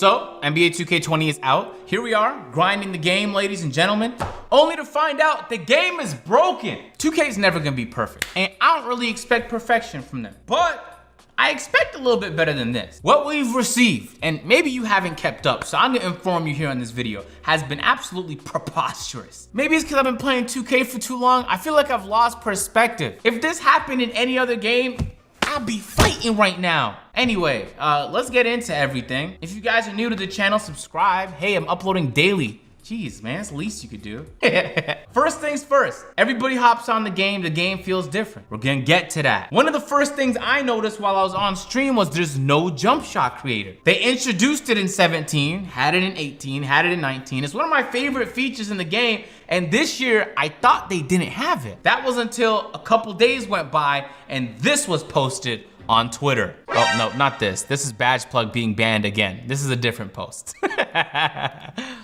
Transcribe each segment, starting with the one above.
So, NBA 2K20 is out. Here we are, grinding the game, ladies and gentlemen, only to find out the game is broken. 2K is never gonna be perfect, and I don't really expect perfection from them, but I expect a little bit better than this. What we've received, and maybe you haven't kept up, so I'm gonna inform you here on this video, has been absolutely preposterous. Maybe it's because I've been playing 2K for too long. I feel like I've lost perspective. If this happened in any other game, I'll be fighting right now. Anyway, let's get into everything. If you guys are new to the channel, subscribe. Hey, I'm uploading daily. Jeez, man, it's the least you could do. First things first, everybody hops on the game feels different. We're gonna get to that. One of the first things I noticed while I was on stream was there's no jump shot creator. They introduced it in 17, had it in 18, had it in 19. It's one of my favorite features in the game, and this year, I thought they didn't have it. That was until a couple days went by, and this was posted on Twitter. Oh, no, not this. This is Badge Plug being banned again. This is a different post.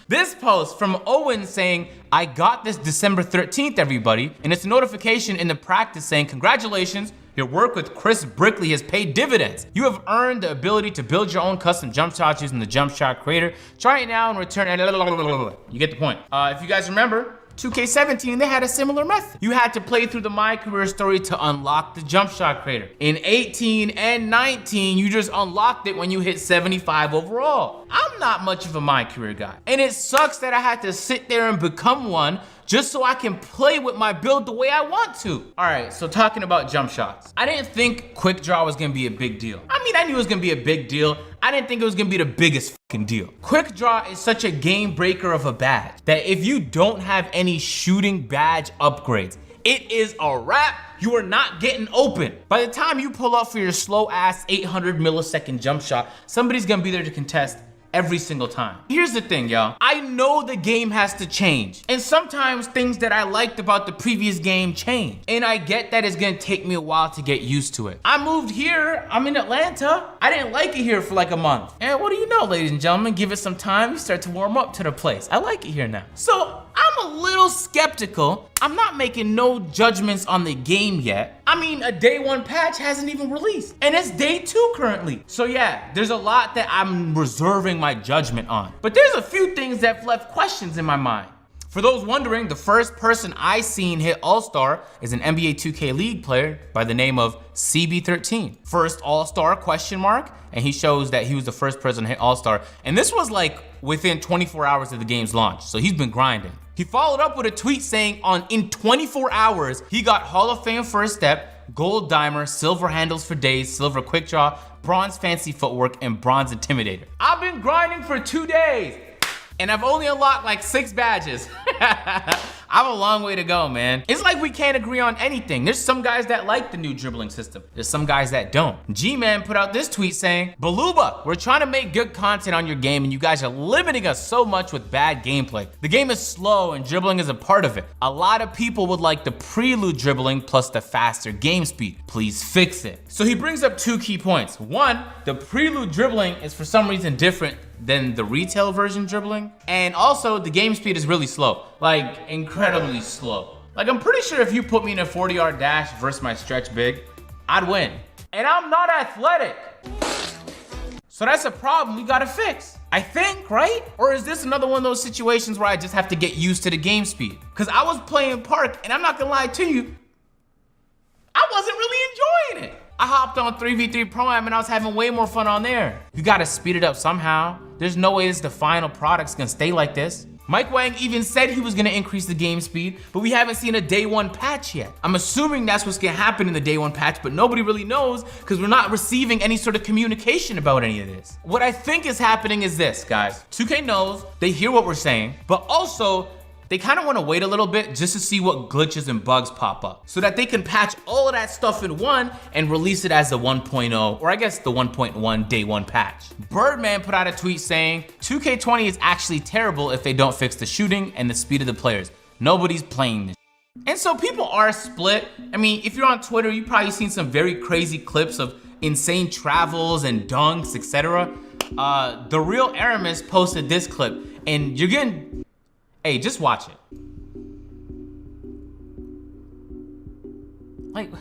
This post from Owen saying, I got this December 13th, everybody, and it's a notification in the practice saying, congratulations, your work with Chris Brickley has paid dividends. You have earned the ability to build your own custom jump shots using the jump shot creator. Try it now and return. You get the point. If you guys remember, 2K17, they had a similar method. You had to play through the My Career story to unlock the jump shot creator. In 18 and 19, you just unlocked it when you hit 75 overall. I'm not much of a My Career guy, and it sucks that I had to sit there and become one just so I can play with my build the way I want to. All right, so talking about jump shots. I didn't think quick draw was gonna be a big deal. I mean, I knew it was gonna be a big deal. I didn't think it was gonna be the biggest fucking deal. Quick draw is such a game breaker of a badge that if you don't have any shooting badge upgrades, it is a wrap. You are not getting open. By the time you pull up for your slow ass 800 millisecond jump shot, somebody's gonna be there to contest every single time. Here's the thing, y'all. I know the game has to change, and sometimes things that I liked about the previous game change, and I get that it's gonna take me a while to get used to it. I moved here, I'm in Atlanta. I didn't like it here for like a month. And what do you know, ladies and gentlemen, give it some time, you start to warm up to the place. I like it here now. So I'm a little skeptical. I'm not making no judgments on the game yet. I mean, a day one patch hasn't even released, and it's day 2 currently. So yeah, there's a lot that I'm reserving my judgment on. But there's a few things that left questions in my mind. For those wondering, the first person I seen hit All-Star is an NBA 2K League player by the name of CB13. First All-Star question mark, and he shows that he was the first person to hit All-Star. And this was like within 24 hours of the game's launch, so he's been grinding. He followed up with a tweet saying in 24 hours, he got Hall of Fame first step, gold dimer, silver handles for days, silver quick draw, bronze fancy footwork, and bronze intimidator. I've been grinding for 2 days, and I've only unlocked like 6 badges. I have a long way to go, man. It's like we can't agree on anything. There's some guys that like the new dribbling system. There's some guys that don't. G-Man put out this tweet saying, Baluba, we're trying to make good content on your game and you guys are limiting us so much with bad gameplay. The game is slow and dribbling is a part of it. A lot of people would like the prelude dribbling plus the faster game speed. Please fix it. So he brings up 2 key points. One, the prelude dribbling is for some reason different than the retail version dribbling. And also the game speed is really slow, like incredibly slow. Like I'm pretty sure if you put me in a 40-yard dash versus my stretch big, I'd win. And I'm not athletic. So that's a problem we gotta fix, I think, right? Or is this another one of those situations where I just have to get used to the game speed? Cause I was playing Park and I'm not gonna lie to you, I wasn't really enjoying it. I hopped on 3v3 Pro-Am and I was having way more fun on there. You gotta speed it up somehow. There's no way this the final product's gonna stay like this. Mike Wang even said he was gonna increase the game speed, but we haven't seen a day 1 patch yet. I'm assuming that's what's gonna happen in the day 1 patch, but nobody really knows because we're not receiving any sort of communication about any of this. What I think is happening is this, guys. 2K knows, they hear what we're saying, but also they kind of want to wait a little bit just to see what glitches and bugs pop up so that they can patch all of that stuff in one and release it as the 1.0, or I guess the 1.1 day 1 patch. Birdman put out a tweet saying, 2K20 is actually terrible if they don't fix the shooting and the speed of the players. Nobody's playing this. And so people are split. I mean, if you're on Twitter, you've probably seen some very crazy clips of insane travels and dunks, etc. The Real Aramis posted this clip and you're getting, hey, just watch it. Like,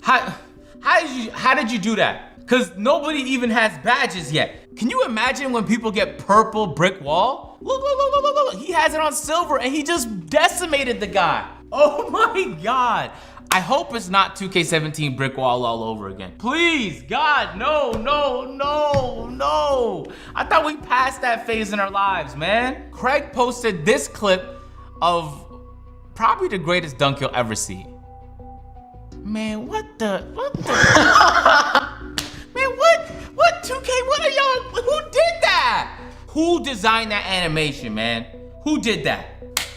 how did you do that? Because nobody even has badges yet. Can you imagine when people get purple brick wall? Look, look, look, look, look, look. He has it on silver and he just decimated the guy. Oh my God. I hope it's not 2K17 brick wall all over again. Please, God, no, no, no, no. I thought we passed that phase in our lives, man. Craig posted this clip of probably the greatest dunk you'll ever see. Man, what the? Man, what 2K, what are y'all, who did that? Who designed that animation, man? Who did that?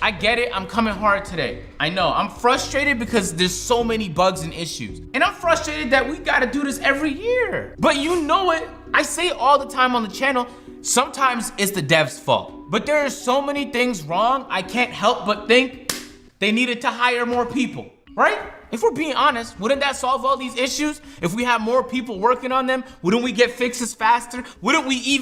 I get it, I'm coming hard today. I know, I'm frustrated because there's so many bugs and issues. And I'm frustrated that we gotta do this every year. But you know it, I say it all the time on the channel, sometimes it's the devs' fault. But there are so many things wrong, I can't help but think they needed to hire more people, right? If we're being honest, wouldn't that solve all these issues? If we have more people working on them, wouldn't we get fixes faster? Wouldn't we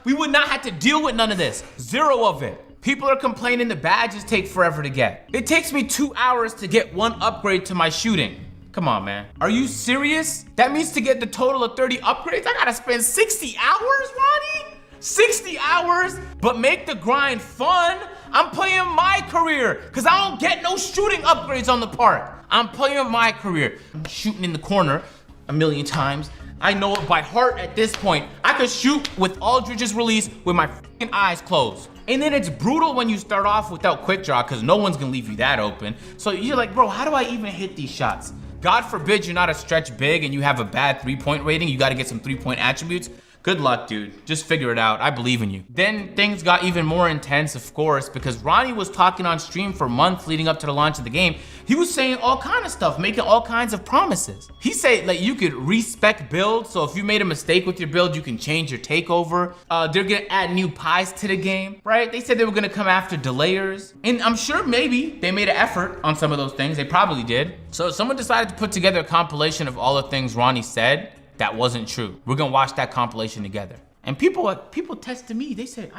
we would not have to deal with none of this. Zero of it. People are complaining the badges take forever to get. It takes me 2 hours to get one upgrade to my shooting. Come on, man. Are you serious? That means to get the total of 30 upgrades, I gotta spend 60 hours, Ronnie? 60 hours, but make the grind fun. I'm playing my career, cause I don't get no shooting upgrades on the park. I'm playing my career. I'm shooting in the corner a million times. I know it by heart at this point. I could shoot with Aldridge's release with my fucking eyes closed. And then it's brutal when you start off without quick draw because no one's gonna leave you that open. So you're like, bro, how do I even hit these shots? God forbid you're not a stretch big and you have a bad 3-point rating. You gotta get some 3-point attributes. Good luck, dude. Just figure it out. I believe in you. Then things got even more intense, of course, because Ronnie was talking on stream for months leading up to the launch of the game. He was saying all kind of stuff, making all kinds of promises. He said like you could respec builds, so if you made a mistake with your build, you can change your takeover. They're gonna add new pies to the game, right? They said they were gonna come after delayers. And I'm sure maybe they made an effort on some of those things. They probably did. So someone decided to put together a compilation of all the things Ronnie said that wasn't true. We're gonna watch that compilation together. And people tested me. They said,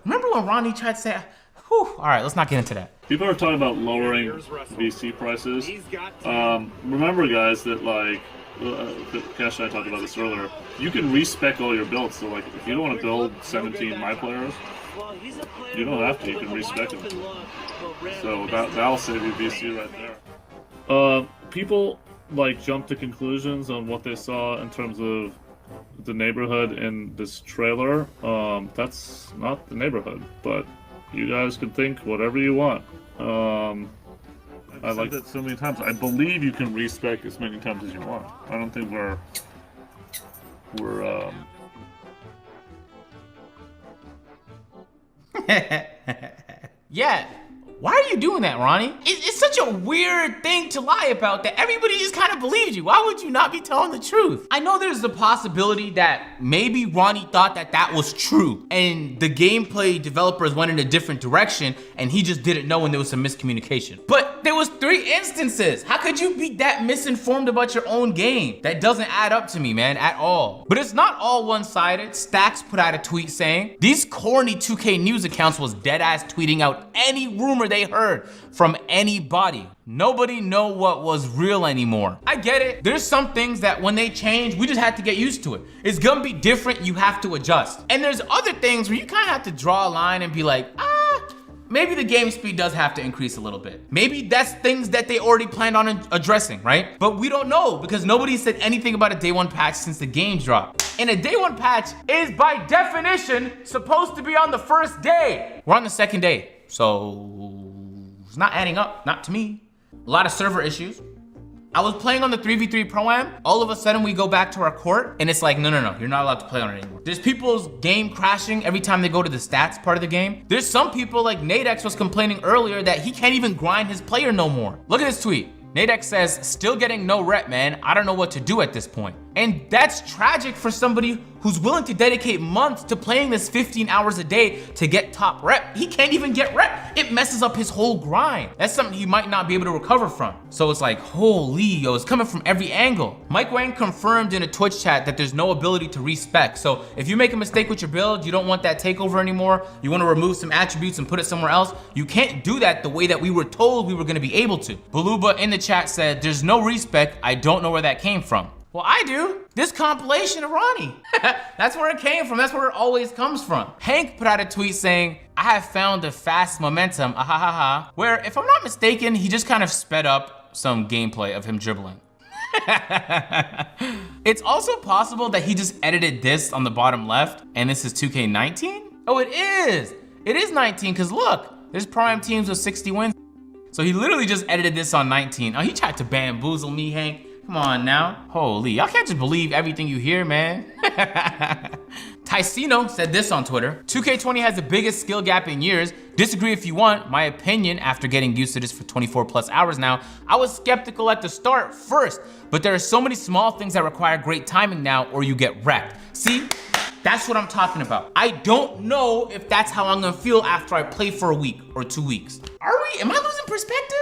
remember when Ronnie tried to say, whew, all right, let's not get into that. People are talking about lowering VC prices. Remember, guys, that like, Cash and I talked about this earlier. You can respec all your builds. So like, if you don't want to build 17 my players, you don't have to. You can respec them. So that'll save you VC right there. People like jump to conclusions on what they saw in terms of the neighborhood in this trailer. That's not the neighborhood, but you guys can think whatever you want. I like that so many times. I believe you can respec as many times as you want. I don't think we're Yeah. Why are you doing that, Ronnie? It's such a weird thing to lie about that everybody just kind of believes you. Why would you not be telling the truth? I know there's the possibility that maybe Ronnie thought that that was true and the gameplay developers went in a different direction and he just didn't know and there was some miscommunication. But there was 3 instances. How could you be that misinformed about your own game? That doesn't add up to me, man, at all. But it's not all one-sided. Stacks put out a tweet saying, these corny 2K news accounts was dead-ass tweeting out any rumor they heard from anybody. Nobody know what was real anymore. I get it. There's some things that when they change, we just have to get used to it. It's gonna be different, you have to adjust. And there's other things where you kind of have to draw a line and be like, maybe the game speed does have to increase a little bit. Maybe that's things that they already planned on addressing, right? But we don't know because nobody said anything about a day 1 patch since the game dropped. And a day 1 patch is by definition supposed to be on the first day. We're on the 2nd day. So it's not adding up, not to me. A lot of server issues. I was playing on the 3v3 Pro-Am. All of a sudden we go back to our court and it's like, no, you're not allowed to play on it anymore. There's people's game crashing every time they go to the stats part of the game. There's some people like Nadex was complaining earlier that he can't even grind his player no more. Look at this tweet. Nadex says, still getting no rep, man. I don't know what to do at this point. And that's tragic for somebody who's willing to dedicate months to playing this 15 hours a day to get top rep. He can't even get rep. It messes up his whole grind. That's something he might not be able to recover from. So it's like, holy, yo, it's coming from every angle. Mike Wang confirmed in a Twitch chat that there's no ability to respec. So if you make a mistake with your build, you don't want that takeover anymore, you want to remove some attributes and put it somewhere else, you can't do that the way that we were told we were going to be able to. Baluba in the chat said, there's no respec. I don't know where that came from. Well, I do. This compilation of Ronnie. That's where it came from. That's where it always comes from. Hank put out a tweet saying, I have found a fast momentum, ahahaha, where if I'm not mistaken, he just kind of sped up some gameplay of him dribbling. It's also possible that he just edited this on the bottom left and this is 2K19? Oh, it is. It is 19, because look, there's prime teams with 60 wins. So he literally just edited this on 19. Oh, he tried to bamboozle me, Hank. Come on now. Holy, y'all can't just believe everything you hear, man. Ticino said this on Twitter. 2K20 has the biggest skill gap in years. Disagree if you want. My opinion, after getting used to this for 24 plus hours now, I was skeptical at the start first, but there are so many small things that require great timing now or you get wrecked. See, that's what I'm talking about. I don't know if that's how I'm gonna feel after I play for a week or 2 weeks. Am I losing perspective?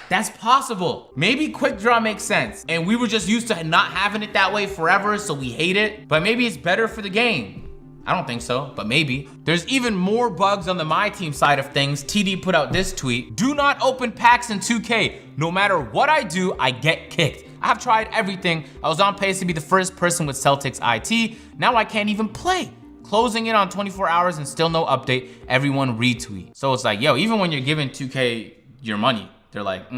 That's possible. Maybe quick draw makes sense. And we were just used to not having it that way forever, so we hate it. But maybe it's better for the game. I don't think so, but maybe. There's even more bugs on the MyTeam side of things. TD put out this tweet. Do not open packs in 2K. No matter what I do, I get kicked. I have tried everything. I was on pace to be the first person with Celtics IT. Now I can't even play. Closing in on 24 hours and still no update. Everyone retweet. So it's like, yo, even when you're giving 2K your money, they're like,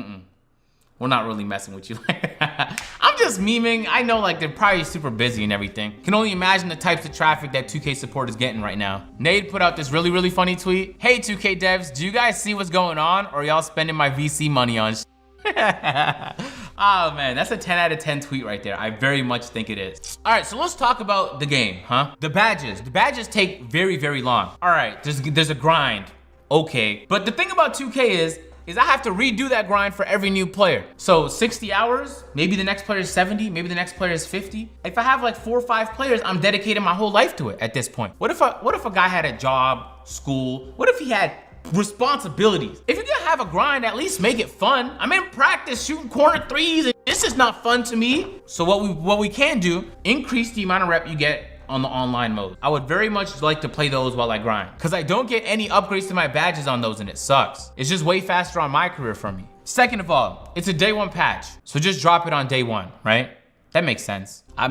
we're not really messing with you. I'm just memeing. I know like they're probably super busy and everything. Can only imagine the types of traffic that 2K support is getting right now. Nade put out this really funny tweet. Hey 2K devs, do you guys see what's going on? Or y'all spending my VC money on Oh man, that's a 10 out of 10 tweet right there. I very much think it is. All right, so let's talk about the game, huh? The badges. The badges take very long. All right, there's a grind. Okay, but the thing about 2K is I have to redo that grind for every new player. So 60 hours, maybe the next player is 70, maybe the next player is 50. If I have like 4 or 5 players, I'm dedicating my whole life to it at this point. What if a guy had a job, school? What if he had responsibilities? If you're gonna have a grind, at least make it fun. I'm in practice shooting corner threes and this is not fun to me. So what we can do, increase the amount of rep you get on the online mode. I would very much like to play those while I grind, because I don't get any upgrades to my badges on those and it sucks. It's just way faster on my career for me. Second of all, it's a day 1 patch, so just drop it on day 1, right? That makes sense. I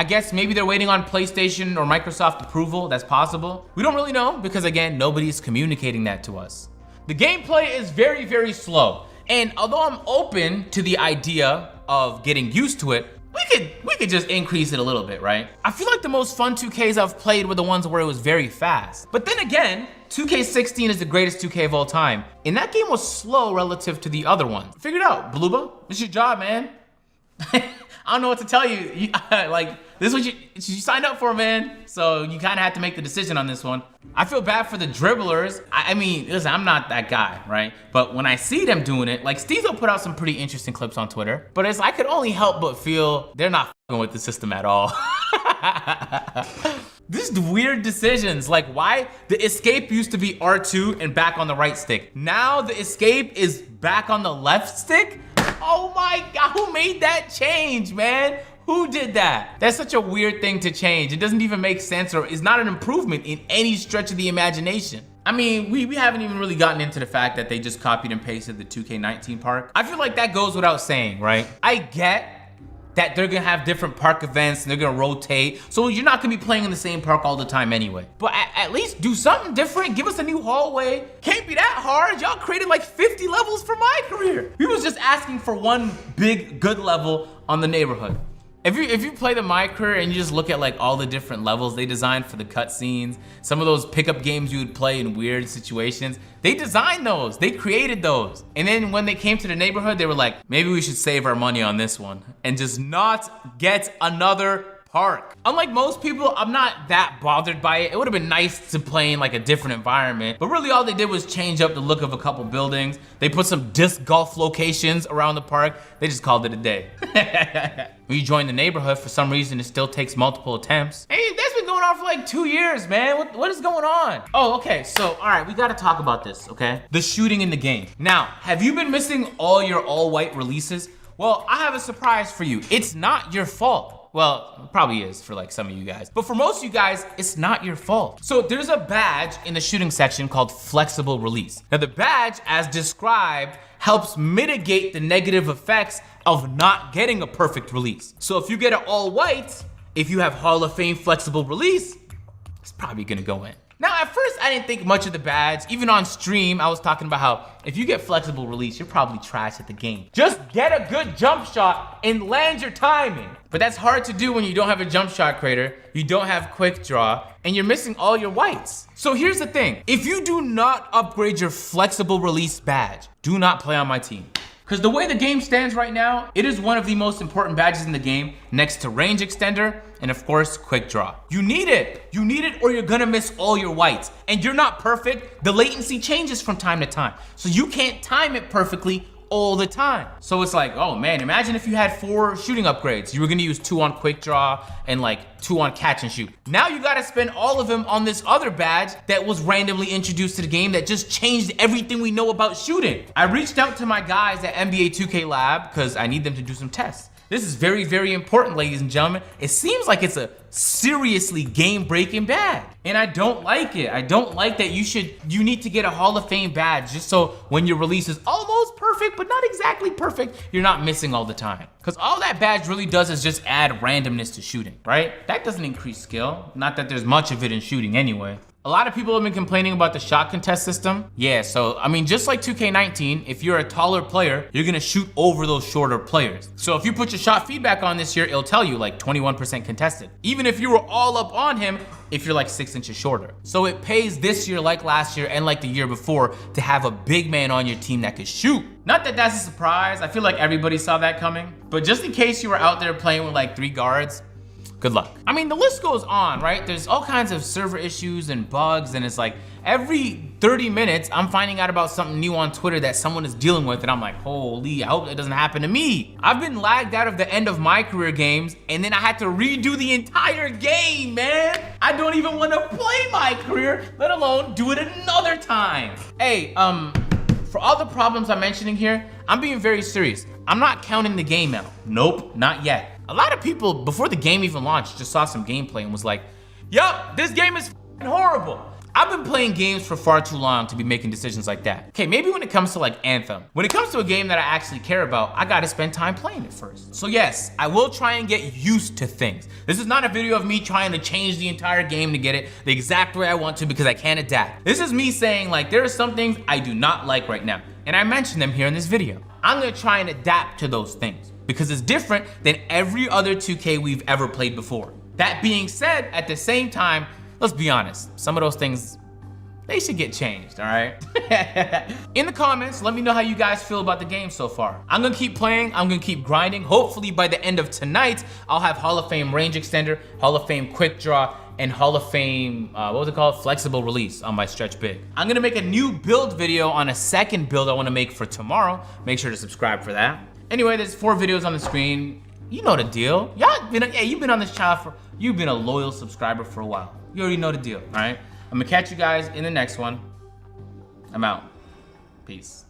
guess maybe they're waiting on PlayStation or Microsoft approval. That's possible. We don't really know because again, nobody's communicating that to us. The gameplay is very slow. And although I'm open to the idea of getting used to it, we could just increase it a little bit, right? I feel like the most fun 2Ks I've played were the ones where it was very fast. But then again, 2K16 is the greatest 2K of all time. And that game was slow relative to the other ones. Figure it out, Bluba. It's your job, man. I don't know what to tell you. Like, this is what you signed up for, man. So you kind of have to make the decision on this one. I feel bad for the dribblers. I mean, listen, I'm not that guy, right? But when I see them doing it, like Steezo put out some pretty interesting clips on Twitter, but I could only help but feel they're not fucking with the system at all. These weird decisions, like why the escape used to be R2 and back on the right stick. Now the escape is back on the left stick? Oh my God, who made that change, man? Who did that? That's such a weird thing to change. It doesn't even make sense or it's not an improvement in any stretch of the imagination. I mean, we haven't even really gotten into the fact that they just copied and pasted the 2K19 park. I feel like that goes without saying, right? I get that they're gonna have different park events and they're gonna rotate. So you're not gonna be playing in the same park all the time anyway. But at least do something different. Give us a new hallway. Can't be that hard. Y'all created like 50 levels for my career. We was just asking for one big good level on the neighborhood. If you play the My Career and you just look at like all the different levels they designed for the cutscenes, some of those pickup games you would play in weird situations, they designed those, they created those. And then when they came to the neighborhood, they were like, maybe we should save our money on this one and just not get another park. Unlike most people, I'm not that bothered by it. It would have been nice to play in like a different environment, but really all they did was change up the look of a couple buildings. They put some disc golf locations around the park. They just called it a day. When you join the neighborhood, for some reason, it still takes multiple attempts. Hey, that's been going on for like 2 years, man. What is going on? Oh, okay, so all right, we gotta talk about this, okay? The shooting in the game. Now, have you been missing all your all-white releases? Well, I have a surprise for you. It's not your fault. Well, it probably is for like some of you guys, but for most of you guys, it's not your fault. So there's a badge in the shooting section called flexible release. Now the badge, as described, helps mitigate the negative effects of not getting a perfect release. So if you get an all white, if you have Hall of Fame flexible release, it's probably gonna go in. Now, at first, I didn't think much of the badge. Even on stream, I was talking about how if you get flexible release, you're probably trash at the game. Just get a good jump shot and land your timing. But that's hard to do when you don't have a jump shot creator, you don't have quick draw, and you're missing all your whites. So here's the thing. If you do not upgrade your flexible release badge, do not play on my team. Because the way the game stands right now, it is one of the most important badges in the game, next to range extender, and of course, quick draw. You need it or you're gonna miss all your whites. And you're not perfect, the latency changes from time to time. So you can't time it perfectly all the time. So it's like, oh man, imagine if you had 4 shooting upgrades. You were gonna use 2 on quick draw and like 2 on catch and shoot. Now you gotta spend all of them on this other badge that was randomly introduced to the game that just changed everything we know about shooting. I reached out to my guys at NBA 2K Lab because I need them to do some tests. This is very, very important, ladies and gentlemen. It seems like it's a seriously game-breaking badge. And I don't like it. I don't like that you need to get a Hall of Fame badge just so when your release is almost perfect, but not exactly perfect, you're not missing all the time. Because all that badge really does is just add randomness to shooting, right? That doesn't increase skill. Not that there's much of it in shooting anyway. A lot of people have been complaining about the shot contest system. Yeah, so I mean, just like 2K19, if you're a taller player, you're gonna shoot over those shorter players. So if you put your shot feedback on this year, it'll tell you like 21% contested. Even if you were all up on him, if you're like 6 inches shorter. So it pays this year like last year and like the year before to have a big man on your team that could shoot. Not that that's a surprise. I feel like everybody saw that coming. But just in case you were out there playing with like 3 guards, good luck. I mean, the list goes on, right? There's all kinds of server issues and bugs, and it's like every 30 minutes, I'm finding out about something new on Twitter that someone is dealing with, and I'm like, holy, I hope that doesn't happen to me. I've been lagged out of the end of my career games, and then I had to redo the entire game, man. I don't even want to play my career, let alone do it another time. Hey, for all the problems I'm mentioning here, I'm being very serious. I'm not counting the game out. Nope, not yet. A lot of people, before the game even launched, just saw some gameplay and was like, yup, this game is f***ing horrible. I've been playing games for far too long to be making decisions like that. Okay, maybe when it comes to like Anthem. When it comes to a game that I actually care about, I gotta spend time playing it first. So yes, I will try and get used to things. This is not a video of me trying to change the entire game to get it the exact way I want to because I can't adapt. This is me saying like, there are some things I do not like right now. And I mentioned them here in this video. I'm gonna try and adapt to those things because it's different than every other 2K we've ever played before. That being said, at the same time, let's be honest, some of those things, they should get changed, all right? In the comments, let me know how you guys feel about the game so far. I'm gonna keep playing, I'm gonna keep grinding. Hopefully by the end of tonight, I'll have Hall of Fame range extender, Hall of Fame quick draw, and Hall of Fame, what was it called? Flexible release on my stretch big. I'm gonna make a new build video on a second build I wanna make for tomorrow. Make sure to subscribe for that. Anyway, there's 4 videos on the screen. You know the deal. You've been on this channel you've been a loyal subscriber for a while. You already know the deal, all right? I'm gonna catch you guys in the next one. I'm out. Peace.